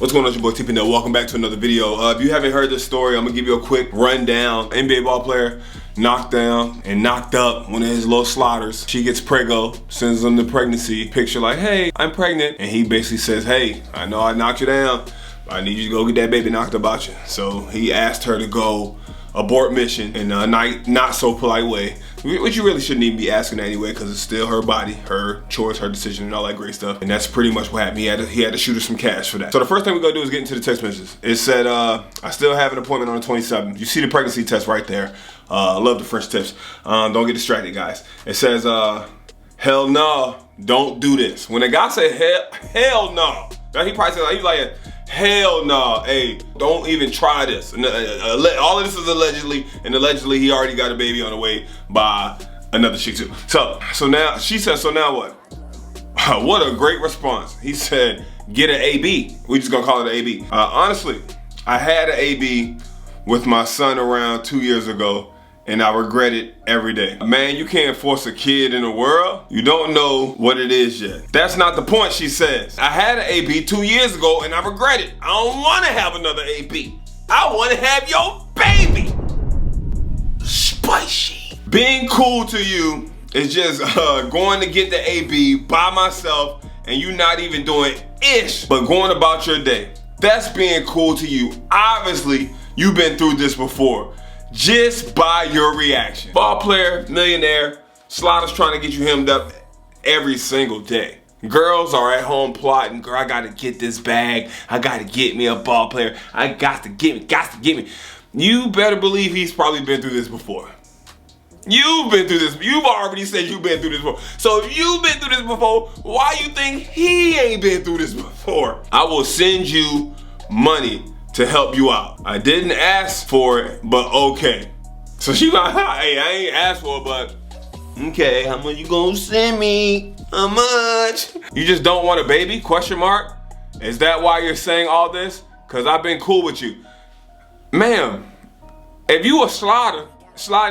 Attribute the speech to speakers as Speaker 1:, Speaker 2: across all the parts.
Speaker 1: What's going on, it's your boy TpindellTV. Welcome back to another video. If you haven't heard this story, I'm gonna give you a quick rundown. NBA ball player knocked down and knocked up one of his little slaughters. She gets preggo, sends him the pregnancy picture like, hey, I'm pregnant. And he basically says, hey, I know I knocked you down, but I need you to go get that baby knocked up out you. So he asked her to go abort mission in a not so polite way, which you really shouldn't even be asking that anyway, because it's still her body, her choice, her decision, and all that great stuff. And that's pretty much what happened. He had to shoot her some cash for that. So the first thing we're gonna do is get into the text messages. It said, I still have an appointment on the 27th. You see the pregnancy test right there. I love the French tips. Don't get distracted, guys. It says, hell no, don't do this. When a guy say hell no, now he probably said, he's like, hell no, hey, don't even try this. All of this is allegedly, and allegedly he already got a baby on the way by another chick too. So now, she says, so now what? What a great response. He said, get an AB. We just gonna call it an AB. Honestly, I had an AB with my son around 2 years ago, and I regret it every day. Man, you can't force a kid in the world. You don't know what it is yet. That's not the point, she says. I had an AB 2 years ago and I regret it. I don't wanna have another AB. I wanna have your baby. Spicy. Being cool to you is just going to get the AB by myself and you not even doing ish, but going about your day. That's being cool to you. Obviously, you've been through this before. Just by your reaction. Ball player, millionaire, slaughters trying to get you hemmed up every single day. Girls are at home plotting, girl, I gotta get this bag. I gotta get me a ball player. I got to get me. You better believe he's probably been through this before. You've been through this. You've already said you've been through this before. So if you've been through this before, why you think he ain't been through this before? I will send you money to help you out. I didn't ask for it, but okay. So she like, hey, I ain't asked for it, but okay, how much you gonna send me? How much? You just don't want a baby, question mark? Is that why you're saying all this? Cause I've been cool with you. Ma'am, if you a sliding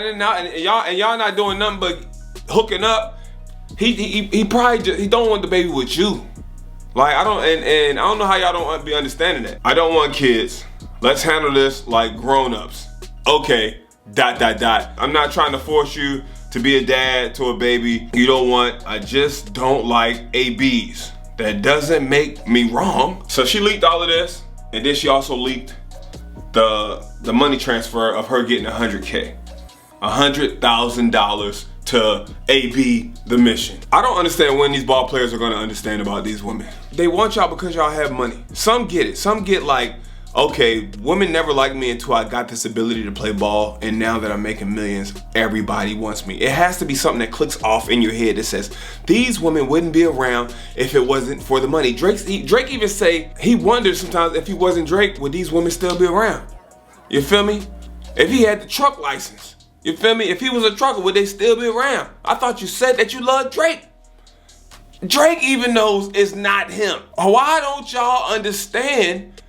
Speaker 1: in and out, and y'all not doing nothing but hooking up, he probably just, he don't want the baby with you. Like, I don't know how y'all don't be understanding that. I don't want kids. Let's handle this like grown-ups. Okay, ... I'm not trying to force you to be a dad to a baby you don't want. I just don't like ABs. That doesn't make me wrong. So she leaked all of this, and then she also leaked the money transfer of her getting $100K. $100,000 to AB the mission. I don't understand when these ball players are gonna understand about these women. They want y'all because y'all have money. Some get it. Some get like, okay, women never liked me until I got this ability to play ball, and now that I'm making millions, everybody wants me. It has to be something that clicks off in your head that says, these women wouldn't be around if it wasn't for the money. Drake even say he wonders sometimes if he wasn't Drake, would these women still be around? You feel me? If he had the truck license, you feel me? If he was a trucker, would they still be around? I thought you said that you loved Drake. Drake even knows it's not him. Why don't y'all understand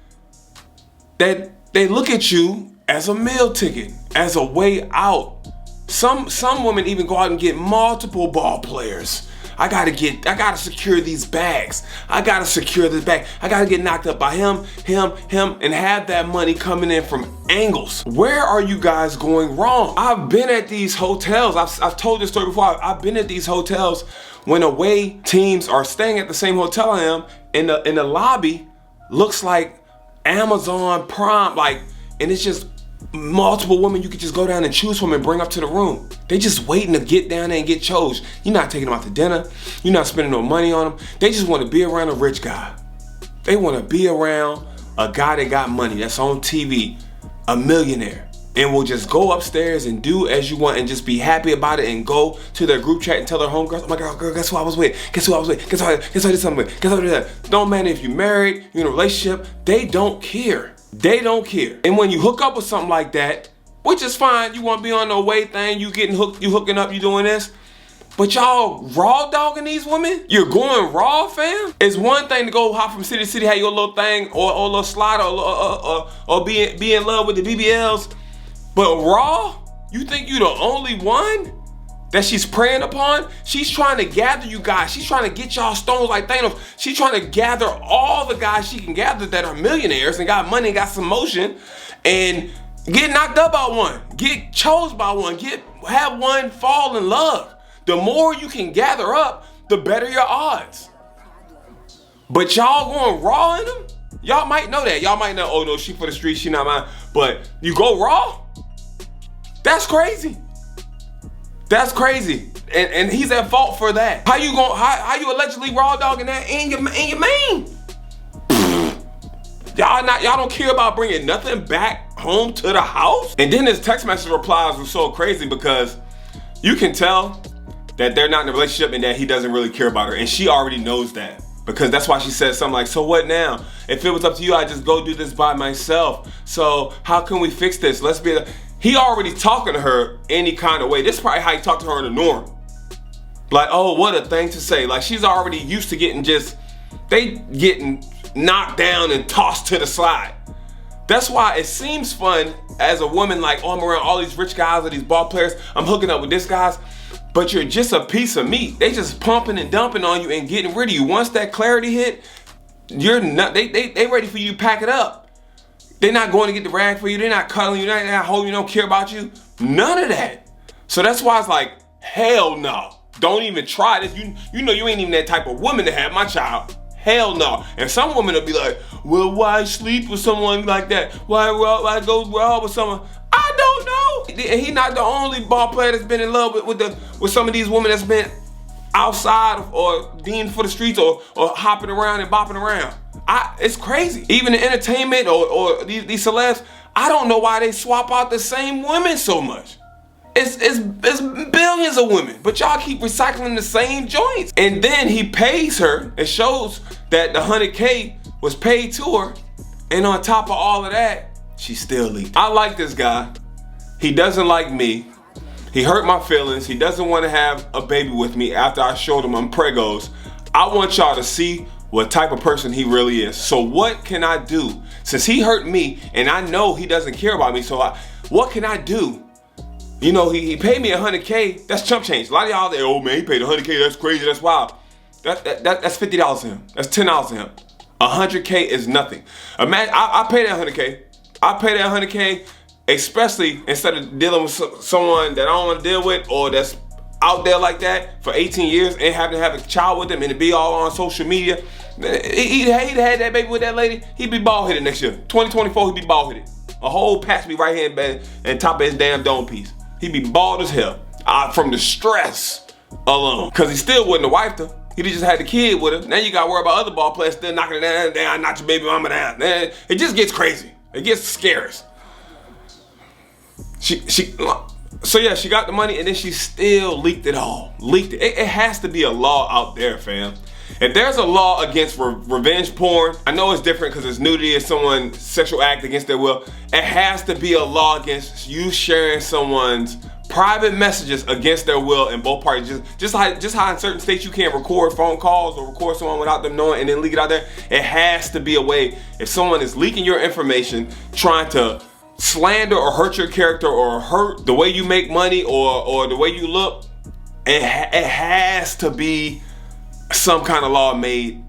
Speaker 1: that they look at you as a meal ticket, as a way out? Some women even go out and get multiple ball players. I gotta secure these bags. I gotta secure this bag. I gotta get knocked up by him, and have that money coming in from angles. Where are you guys going wrong? I've been at these hotels. I've told this story before. I've been at these hotels when away teams are staying at the same hotel I am, and the lobby looks like Amazon Prime, and it's just multiple women you could just go down and choose from and bring up to the room. They just waiting to get down there and get chose. You're not taking them out to dinner. You're not spending no money on them. They just want to be around a rich guy. They want to be around a guy that got money, that's on TV, a millionaire, and will just go upstairs and do as you want and just be happy about it and go to their group chat and tell their homegirls, oh my God, girl, guess who I was with? Guess who I was with? Guess who I did something with? Guess who I did that? Don't matter if you're married, you're in a relationship, they don't care. They don't care. And when you hook up with something like that, which is fine, you want to be on the away thing, you getting hooked, you hooking up, you doing this, but y'all raw dogging these women? You're going raw, fam? It's one thing to go hop from city to city, have your little thing, or a little slide, or be in love with the BBLs, but raw? You think you the only one? that she's preying upon, she's trying to gather you guys. She's trying to get y'all stones like Thanos. She's trying to gather all the guys she can gather that are millionaires and got money and got some motion, and get knocked up by one, get chose by one, have one fall in love. The more you can gather up, the better your odds. But y'all going raw in them? Y'all might know that. Y'all might know, oh no, she for the street, she not mine. But you go raw? That's crazy. That's crazy. And he's at fault for that. How you allegedly raw dogging that in your main? Y'all don't care about bringing nothing back home to the house? And then his text message replies were so crazy because you can tell that they're not in a relationship and that he doesn't really care about her. And she already knows that. Because that's why she said something like, so what now? If it was up to you, I'd just go do this by myself. So how can we fix this? He already talking to her any kind of way. This is probably how he talked to her in the norm. Like, oh, what a thing to say. Like, she's already used to getting knocked down and tossed to the side. That's why it seems fun as a woman, like, oh, I'm around all these rich guys or these ball players. I'm hooking up with this guys. But you're just a piece of meat. They just pumping and dumping on you and getting rid of you. Once that clarity hit, you're not. They ready for you to pack it up. They're not going to get the rag for you. They're not cuddling you. They're not holding you. Don't care about you. None of that. So that's why it's like, hell no. Don't even try this. You know you ain't even that type of woman to have my child. Hell no. And some women will be like, well, why sleep with someone like that? Why go raw with someone? I don't know. And he's not the only ball player that's been in love with some of these women that's been outside or deemed for the streets or hopping around and bopping around. It's crazy. Even in entertainment or these celebs, I don't know why they swap out the same women so much. It's billions of women, but y'all keep recycling the same joints. And then he pays her and shows that the 100K was paid to her. And on top of all of that, she still leaked. I like this guy. He doesn't like me. He hurt my feelings. He doesn't want to have a baby with me after I showed him I'm pregos. I want y'all to see what type of person he really is. So what can I do? Since he hurt me and I know he doesn't care about me, what can I do? You know, he paid me 100K. That's chump change. A lot of y'all there, oh man, he paid 100K. That's crazy. That's wild. That's $50 to him. That's $10 to him. 100K is nothing. Imagine, I pay that 100K. I pay that 100K, especially instead of dealing with someone that I don't want to deal with or that's out there like that for 18 years and having to have a child with them and to be all on social media. He'd had that baby with that lady, he'd be bald-headed next year. 2024, he'd be bald-headed. A whole patch be right here in bed and top of his damn dome piece. He'd be bald as hell from the stress alone. Cause he still wouldn't have wifed her. He just had the kid with her. Now you gotta worry about other ball players still knocking it down, knock your baby mama down. Man, it just gets crazy. It gets scary. So yeah, she got the money and then she still leaked it all. It has to be a law out there, fam. If there's a law against revenge porn, I know it's different because it's nudity or someone's sexual act against their will. It has to be a law against you sharing someone's private messages against their will in both parties. Just how in certain states you can't record phone calls or record someone without them knowing and then leak it out there. It has to be a way. If someone is leaking your information, trying to slander or hurt your character or hurt the way you make money or the way you look, it has to be some kind of law made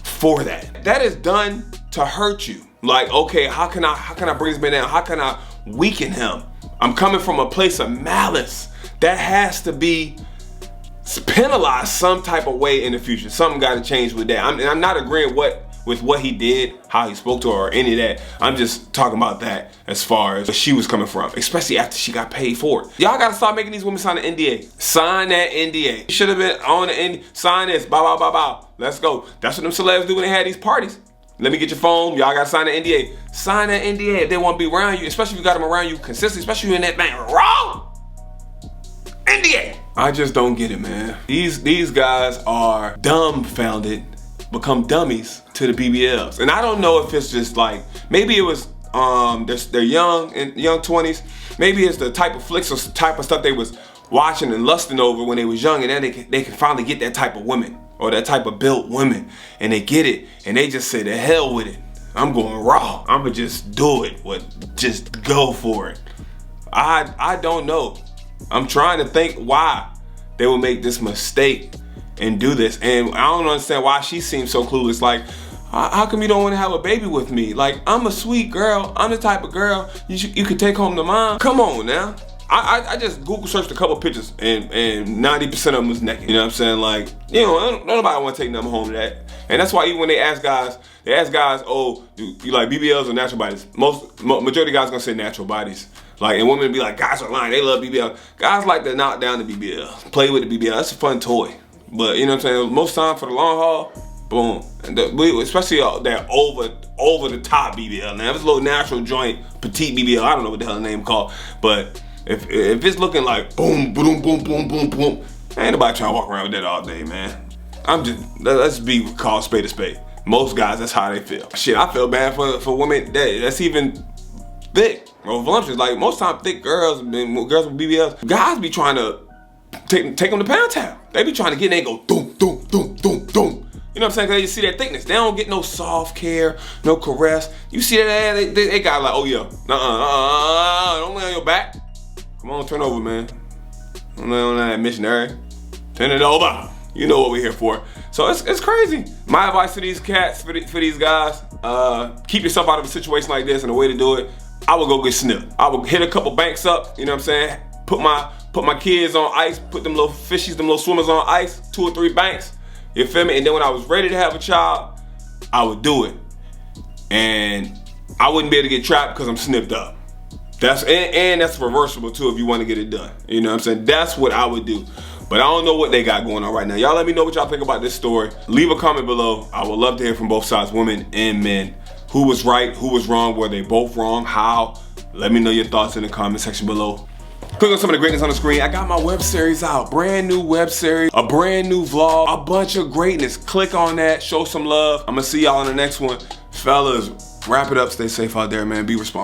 Speaker 1: for that. That is done to hurt you. Like, okay, how can I bring this man down? How can I weaken him? I'm coming from a place of malice. That has to be penalized some type of way in the future. Something got to change with that. I'm not agreeing with what he did, how he spoke to her, or any of that. I'm just talking about that as far as where she was coming from, especially after she got paid for it. Y'all gotta stop making these women sign an NDA. Sign that NDA. You should have been on the NDA. Sign this. Bow, bow, bow, bow. Let's go. That's what them celebs do when they had these parties. Let me get your phone. Y'all gotta sign the NDA. Sign that NDA if they want to be around you, especially if you got them around you consistently, especially if you in that bank. Wrong. NDA. I just don't get it, man. These guys are dumbfounded, become dummies to the BBLs. And I don't know if it's just like, maybe it was they're young, in young 20s. Maybe it's the type of flicks or type of stuff they was watching and lusting over when they was young, and then they can finally get that type of women or that type of built women, and they get it and they just say, the hell with it. I'm going raw. I'ma just do it. Just go for it. I don't know. I'm trying to think why. they would make this mistake and do this. And I don't understand why she seems so clueless. Like, how come you don't want to have a baby with me? Like, I'm a sweet girl. I'm the type of girl you could take home to mom. Come on now. I just Google searched a couple pictures and 90% of them was naked. You know what I'm saying? Like, you know, nobody want to take them home to that. And that's why even when they ask guys, oh, do you like BBLs or natural bodies? Majority of guys gonna say natural bodies. Like, and women be like, guys are lying, they love BBL. Guys like to knock down the BBL, play with the BBL. That's a fun toy. But you know what I'm saying? Most time for the long haul, boom. And especially that over the top BBL. Now if it's a little natural joint, petite BBL, I don't know what the hell the name called, but if it's looking like boom, boom, boom, boom, boom, boom, ain't nobody trying to walk around with that all day, man. Let's be called spade a spade. Most guys, that's how they feel. Shit, I feel bad for women that's even thick or voluptuous. Like most time, thick girls with BBLs, guys be trying to take them to pound town. They be trying to get in and go doom, doom, doom, doom, doom. You know what I'm saying? Cause they see that thickness. They don't get no soft care, no caress. You see that they got like, oh yeah, don't lay on your back. Come on, turn over, man. Don't lay on that missionary. Turn it over. You know what we're here for. So it's crazy. My advice to these cats, for these guys, keep yourself out of a situation like this, and the way to do it, I would go get snipped. I would hit a couple banks up, you know what I'm saying? Put my kids on ice, put them little fishies, them little swimmers on ice, 2 or 3 banks, you feel me? And then when I was ready to have a child, I would do it. And I wouldn't be able to get trapped because I'm snipped up. And that's reversible too if you want to get it done. You know what I'm saying? That's what I would do. But I don't know what they got going on right now. Y'all let me know what y'all think about this story. Leave a comment below. I would love to hear from both sides, women and men. Who was right, who was wrong, were they both wrong, how? Let me know your thoughts in the comment section below. Click on some of the greatness on the screen. I got my web series out, brand new web series, a brand new vlog, a bunch of greatness. Click on that, show some love. I'm gonna see y'all in the next one. Fellas, wrap it up, stay safe out there, man, be responsible.